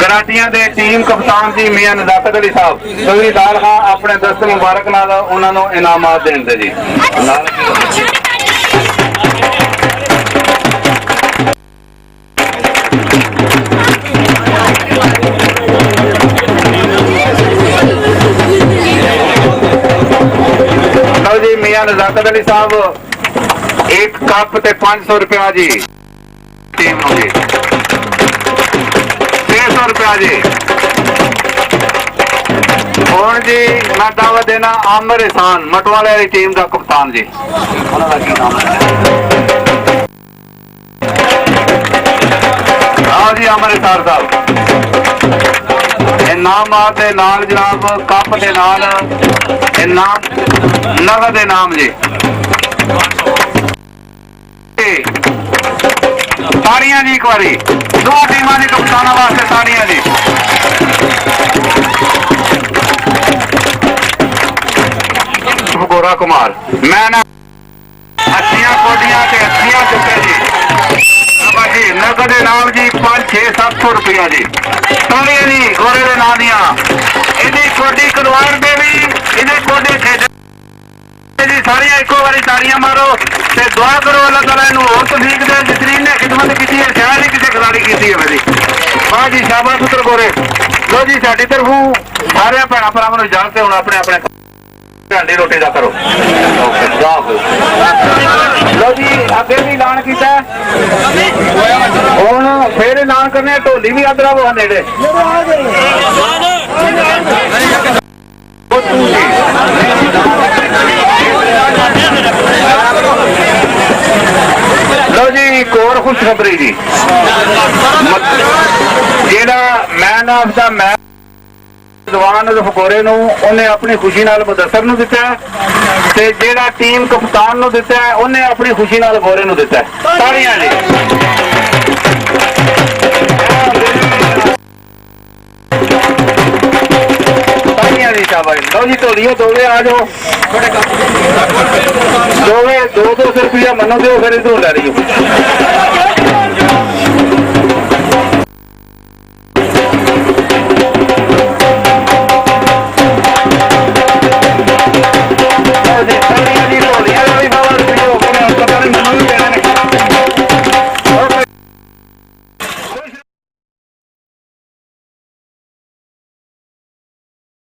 ਗਰਾਟੀਆਂ ਦੇ ਟੀਮ ਕਪਤਾਨ ਜੀ ਮੀਆਂ ਨਜ਼ਾਕਤ ਅਲੀ ਸਾਹਿਬ ਸਵੀ ਦਾਲ ਖਾਂ ਆਪਣੇ ਦਸਤ ਮੁਬਾਰਕ ਨਾਲ ਉਹਨਾਂ ਨੂੰ ਇਨਾਮਾਤ ਦੇਣ ਦੇ ਜੀ। ਲਓ ਜੀ ਮੀਆਂ ਨਜ਼ਾਕਤ ਅਲੀ ਸਾਹਿਬ एक कप ते 500 रुपया जी टीम हो गई 600 रुपया जी। हुण जी मैं दावा देना आमिर एहसान मटवाले वाली टीम का कप्तान जी। हाँ जी आमिर एहसान साहब इनामात दे नाल जनाब कप दे नाल इनाम नगद इनाम जी। ताड़ियां जी एक बारी दो टीमां के कप्ताना वास्ते ताड़ियां जी। गोरा कुमार मैं ना अस्सियां कोडियां ते अस्सियां चुके जी जी नगद इनाम जी 500-600-700 रुपया जी। ताड़ियां जी गोरे दे नां दियां इहदी कोडी कलवार दे भी इहदे कोडे खेड जी सारियां एको बारी ताड़ियां मारो ते दुआ करो अल्लाह ताला इहनूं होर तौफीक दे जितनी ने खिदमत की है शायद ही किसी खिलाड़ी की है मेरी। वाह जी शाबाश पुत्र गोरे। लो जी साडी तरफों सारे भैणां भरावां नूं इजाजत है। हुण अपने अपने ढांडी रोटी दा करो। लो जी अगे भी ऐलान कीता हुण फिर ऐलान करने ढोली भी आदरा वो नेड़े लो जी एक और खुशखबरी जी जेड़ा मैन ऑफ द मैच जवान फकोरे नूं उन्हें अपनी खुशी नाल मुदस्सर नूं दिता है ते जेड़ा टीम कप्तान नूं दिता है उन्हें अपनी खुशी नाल गोरे नूं दिता है। ताड़ियां जी ताड़ियां जी शाबाश। लो जी ढोलियो दोवे आ जाओ दोवे 200 रुपया मनो दो फिर इधर लै रही हो।